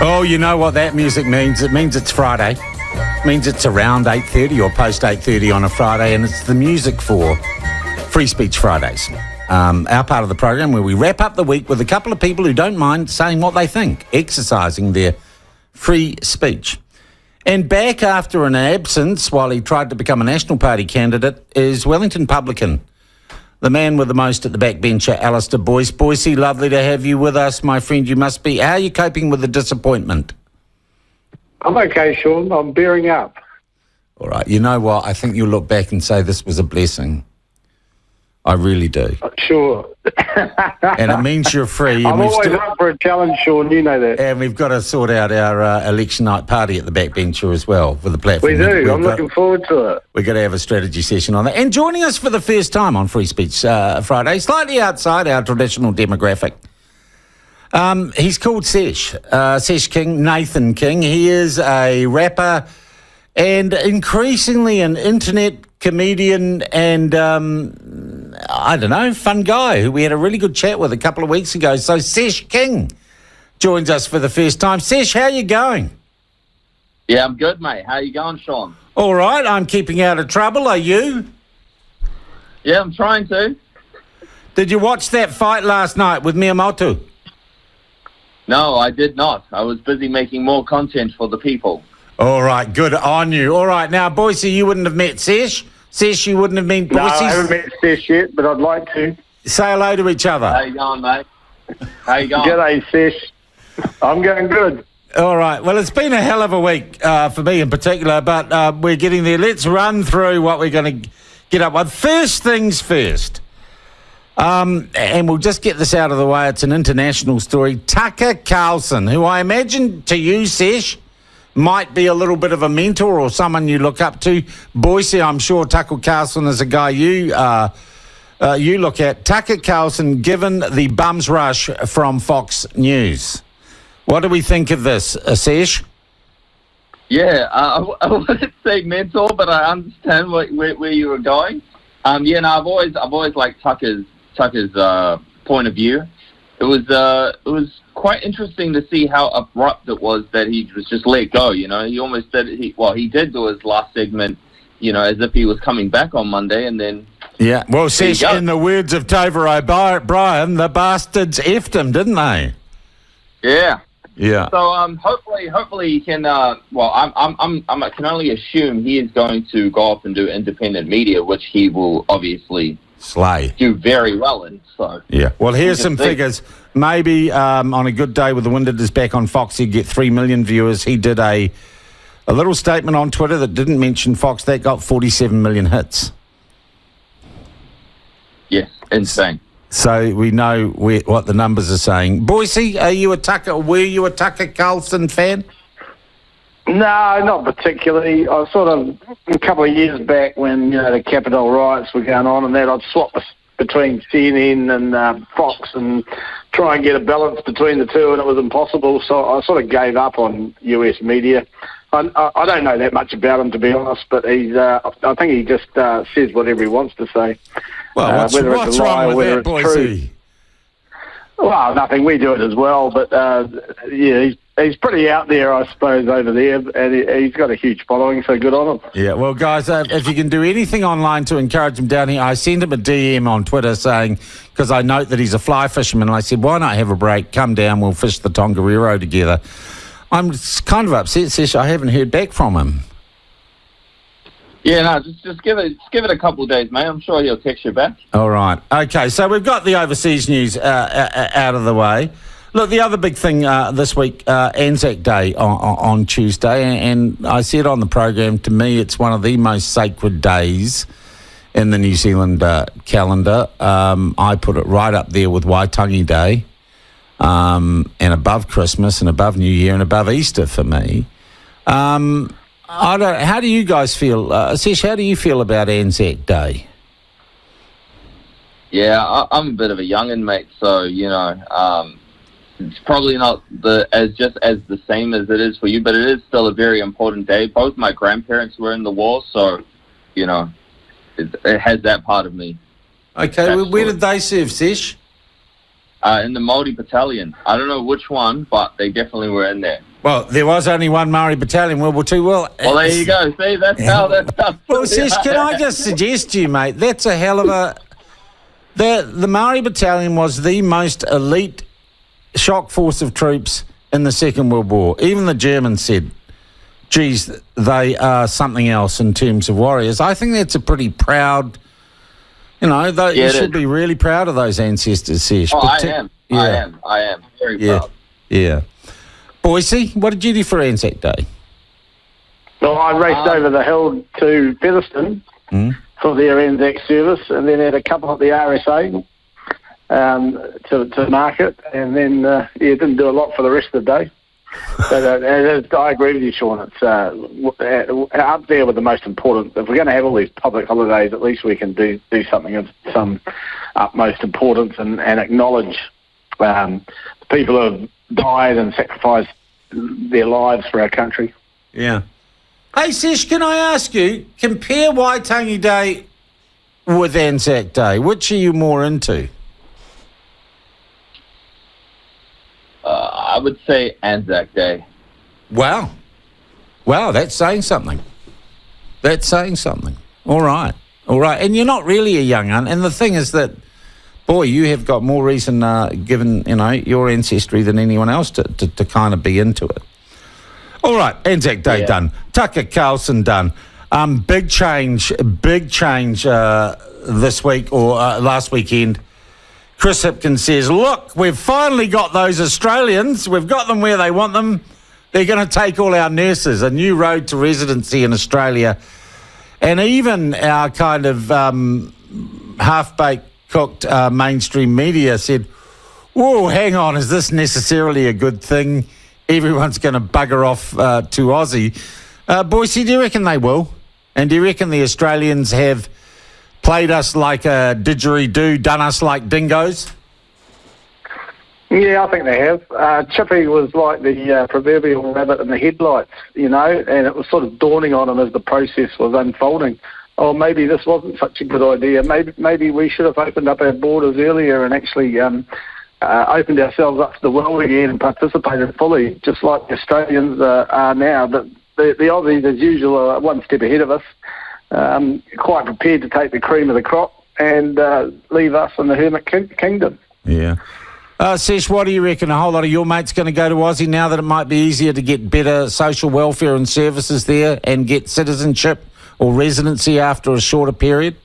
Oh, you know what that music means? It means it's Friday. It means it's around 8:30 or post 8:30 on a Friday, and it's the music for Free Speech Fridays. Our part of the program where we wrap up the week with a couple of people who don't mind saying what they think, exercising their free speech. And back after an absence while he tried to become a National Party candidate is Wellington publican, the man with the most at the backbencher, Alistair Boyce. Boyce, lovely to have you with us, my friend. You must be. How are you coping with the disappointment? I'm okay, Sean. I'm bearing up. All right. You know what? I think you'll look back and say this was a blessing. I really do. Sure. And it means you're free. I'm always up for a challenge, Sean. You know that. And we've got to sort out our election night party at the backbencher as well with the platform. We do. I'm looking forward to it. We've got to have a strategy session on that. And joining us for the first time on Free Speech Friday, slightly outside our traditional demographic, he's called Sesh. Sesh King, Nathan King. He is a rapper and increasingly an internet comedian and, I don't know, fun guy who we had a really good chat with a couple of weeks ago. So Sesh King joins us for the first time. Sesh, how are you going? Yeah, I'm good, mate. How you going, Sean? All right. I'm keeping out of trouble. Are you? Yeah, I'm trying to. Did you watch that fight last night with Miyamoto? No, I did not. I was busy making more content for the people. All right, good on you. All right, now, Boyce, you wouldn't have met Sesh. Sesh, you wouldn't have met Boyce. No, I haven't met Sesh yet, but I'd like to. Say hello to each other. How you going, mate? How you going? G'day, Sesh. I'm going good. All right, well, it's been a hell of a week for me in particular, but we're getting there. Let's run through what we're going to get up with. First things first, and we'll just get this out of the way. It's an international story. Tucker Carlson, who I imagine to you, Sesh, might be a little bit of a mentor or someone you look up to. Boyce, I'm sure Tucker Carlson is a guy you look at. Tucker Carlson given the bums rush from Fox News. What do we think of this, Sesh? Yeah, I wouldn't say mentor, but I understand where you were going. Yeah, no, I've always liked Tucker's point of view. It was quite interesting to see how abrupt it was that he was just let go. You know, he almost said he did do his last segment, you know, as if he was coming back on Monday, and then yeah. Well, Sesh, in the words of Tova O'Brien, the bastards effed him, didn't they? Yeah. Yeah. So hopefully he can. I can only assume he is going to go off and do independent media, which he will obviously slay, do very well in. So yeah. Well, here's some figures. Maybe on a good day with the wind at his back on Fox, he'd get 3 million viewers. He did a little statement on Twitter that didn't mention Fox. That got 47 million hits. Yes, insane. So we know what the numbers are saying. Boyce, were you a Tucker Carlson fan? No, not particularly. I sort of, a couple of years back when, you know, the Capitol riots were going on and that, I'd swap between CNN and Fox and try and get a balance between the two, and it was impossible. So I sort of gave up on US media. I don't know that much about him, to be honest, but I think he just says whatever he wants to say. Well, what's wrong with that, Boyce? Well, nothing. We do it as well, but yeah, he's pretty out there, I suppose, over there, and he's got a huge following, so good on him. Yeah, well, guys, if you can do anything online to encourage him down here, I sent him a DM on Twitter saying, because I note that he's a fly fisherman, and I said, why not have a break, come down, we'll fish the Tongariro together. I'm kind of upset, Sesh, I haven't heard back from him. Yeah, no, just give it a couple of days, mate. I'm sure he'll text you back. All right. Okay, so we've got the overseas news out of the way. Look, the other big thing this week, Anzac Day on Tuesday, and I said on the program, to me, it's one of the most sacred days in the New Zealand calendar. I put it right up there with Waitangi Day, and above Christmas, and above New Year, and above Easter for me. How do you guys feel? Sesh, how do you feel about Anzac Day? Yeah, I'm a bit of a young'un, mate, so, you know, it's probably not as the same as it is for you, but it is still a very important day. Both my grandparents were in the war, so, you know, it has that part of me. Okay, well, where did they serve, Sesh? In the Maori Battalion. I don't know which one, but they definitely were in there. Well, there was only one Maori Battalion, World War II. Well, there you go. See, that's how. Well, Sesh, can I just suggest to you, mate, that's a hell of a... The Maori Battalion was the most elite shock force of troops in the Second World War. Even the Germans said, geez, they are something else in terms of warriors. I think that's a pretty proud... you should be really proud of those ancestors, Sesh. I am. Yeah. I am. Very proud. Yeah. Boyce, what did you do for Anzac Day? Well, I raced over the hill to Featherston for their Anzac service, and then had a couple at the RSA to market, and then didn't do a lot for the rest of the day. But I agree with you, Sean. It's up there with the most important. If we're going to have all these public holidays, at least we can do something of some utmost importance and acknowledge people who have died and sacrificed their lives for our country. Yeah. Hey, Sesh, can I ask you, compare Waitangi Day with Anzac Day. Which are you more into? I would say Anzac Day. Wow, that's saying something. All right. And you're not really a young un. And the thing is that, boy, you have got more reason, given, your ancestry than anyone else to kind of be into it. All right, Anzac Day done. Tucker Carlson done. Big change this week or last weekend. Chris Hipkins says, look, we've finally got those Australians. We've got them where they want them. They're going to take all our nurses, a new road to residency in Australia. And even our kind of half-baked, cooked mainstream media said, whoa, hang on, is this necessarily a good thing? Everyone's going to bugger off to Aussie. Boyce, do you reckon they will? And do you reckon the Australians have played us like a didgeridoo, done us like dingoes? Yeah, I think they have. Chippy was like the proverbial rabbit in the headlights, and it was sort of dawning on him as the process was unfolding. Oh, maybe this wasn't such a good idea. Maybe we should have opened up our borders earlier and actually opened ourselves up to the world again and participated fully, just like the Australians are now. But the Aussies, as usual, are one step ahead of us, quite prepared to take the cream of the crop and leave us in the hermit kingdom. Yeah. Sesh, what do you reckon? A whole lot of your mates going to go to Aussie now that it might be easier to get better social welfare and services there and get citizenship or residency after a shorter period?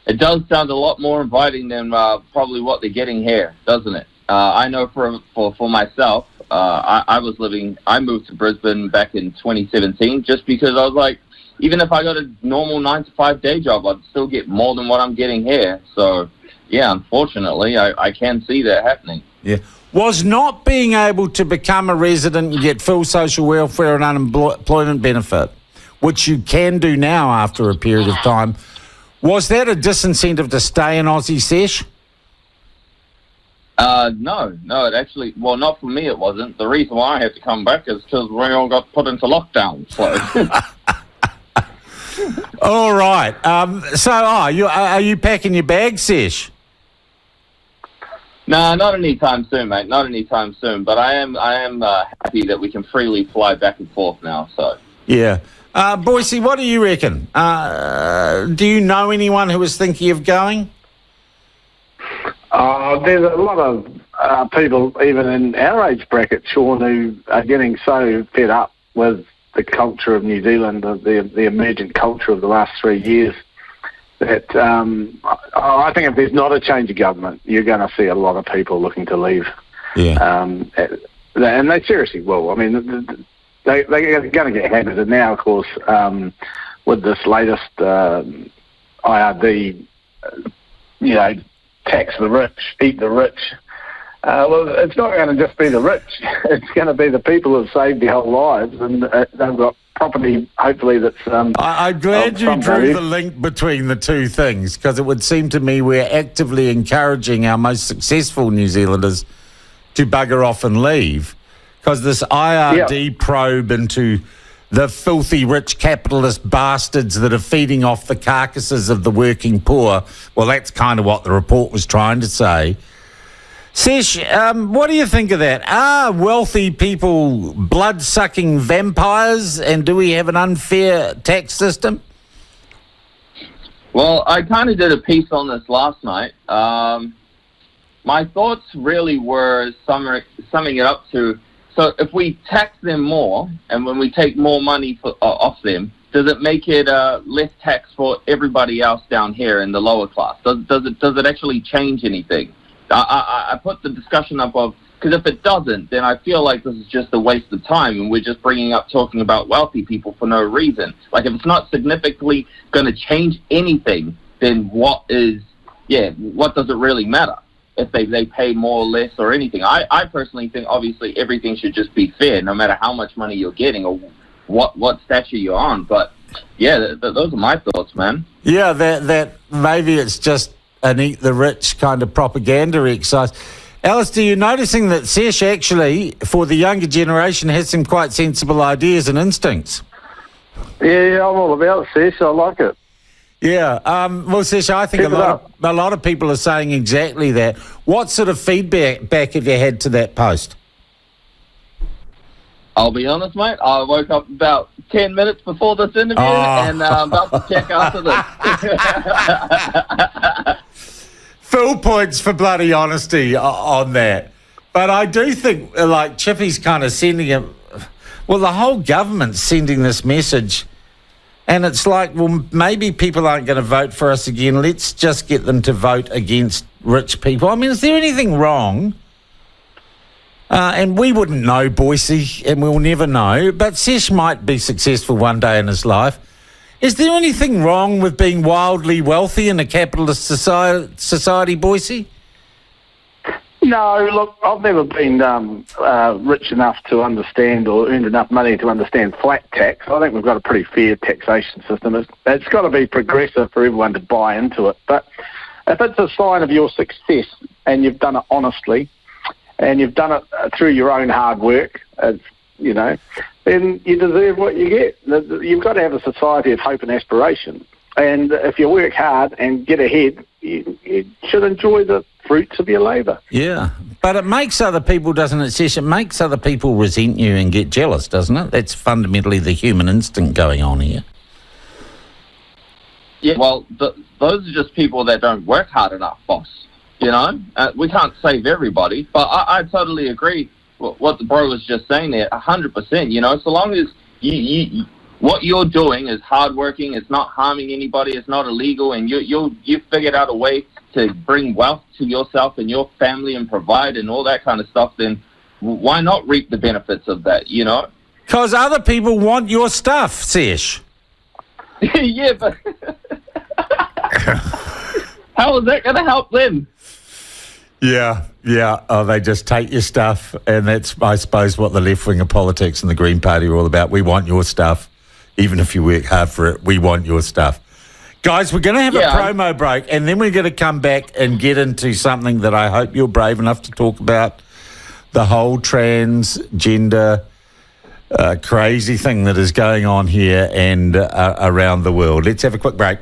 It does sound a lot more inviting than probably what they're getting here, doesn't it? I know for myself, I moved to Brisbane back in 2017 just because I was like, even if I got a normal 9-to-5 day job, I'd still get more than what I'm getting here. So, yeah, unfortunately, I can see that happening. Yeah. Was not being able to become a resident and get full social welfare and unemployment benefit, which you can do now after a period of time, was that a disincentive to stay in Aussie, Sesh? No, it actually, well, not for me it wasn't. The reason why I had to come back is because we all got put into lockdown, so... All right. Are you packing your bags, Sesh? No, not anytime soon, mate. Not anytime soon. But I am happy that we can freely fly back and forth now. So yeah. Boyce, what do you reckon? Do you know anyone who is thinking of going? There's a lot of people, even in our age bracket, Sean, who are getting so fed up with the culture of New Zealand, the emergent culture of the last 3 years, that I think if there's not a change of government, you're going to see a lot of people looking to leave. Yeah. And they seriously will. I mean, they're going to get hammered. And now, of course, with this latest IRD, tax the rich, eat the rich. Well, it's not going to just be the rich. It's going to be the people who have saved their whole lives, and they've got property, hopefully, that's... I'm glad you drew the link between the two things, because it would seem to me we're actively encouraging our most successful New Zealanders to bugger off and leave, because this IRD probe into the filthy rich capitalist bastards that are feeding off the carcasses of the working poor, well, that's kind of what the report was trying to say, Sesh, what do you think of that? Are wealthy people blood-sucking vampires, and do we have an unfair tax system? Well, I kind of did a piece on this last night. My thoughts really were summing it up to, so if we tax them more, and when we take more money off them, does it make it less tax for everybody else down here in the lower class? Does it actually change anything? I put the discussion up of, because if it doesn't, then I feel like this is just a waste of time, and we're just talking about wealthy people for no reason. Like, if it's not significantly going to change anything, then what does it really matter if they pay more or less or anything? I personally think, obviously, everything should just be fair, no matter how much money you're getting or what stature you're on. But, yeah, those are my thoughts, man. Yeah, that maybe it's just an eat the rich kind of propaganda exercise. Alistair, you're noticing that Sesh actually, for the younger generation, has some quite sensible ideas and instincts. Yeah, I'm all about it, Sesh. I like it. Yeah, well, Sesh, I think a lot of people are saying exactly that. What sort of feedback have you had to that post? I'll be honest, mate. I woke up about 10 minutes before this interview and I'm about to check after this. Full points for bloody honesty on that. But I do think, like, Chippy's kind of sending it. Well, the whole government's sending this message. And it's like, well, maybe people aren't going to vote for us again. Let's just get them to vote against rich people. I mean, is there anything wrong? And we wouldn't know, Boyce, and we'll never know. But Sesh might be successful one day in his life. Is there anything wrong with being wildly wealthy in a capitalist society, Boyce? No, look, I've never been rich enough to understand or earned enough money to understand flat tax. I think we've got a pretty fair taxation system. It's got to be progressive for everyone to buy into it. But if it's a sign of your success and you've done it honestly and you've done it through your own hard work, then you deserve what you get. You've got to have a society of hope and aspiration. And if you work hard and get ahead, you should enjoy the fruits of your labour. Yeah, but it makes other people, doesn't it, Sesh? It makes other people resent you and get jealous, doesn't it? That's fundamentally the human instinct going on here. Yeah, well, those are just people that don't work hard enough, boss. We can't save everybody, but I totally agree with what the bro was just saying there, 100%. So long as you what you're doing is hardworking, it's not harming anybody, it's not illegal, and you've figured out a way to bring wealth to yourself and your family and provide and all that kind of stuff, then why not reap the benefits of that, Because other people want your stuff, Sesh. Yeah, but how is that going to help them? Yeah. Oh, they just take your stuff, and that's, I suppose, what the left wing of politics and the Green Party are all about. We want your stuff. Even if you work hard for it, we want your stuff. Guys, we're going to have a promo break, and then we're going to come back and get into something that I hope you're brave enough to talk about, the whole transgender crazy thing that is going on here and around the world. Let's have a quick break.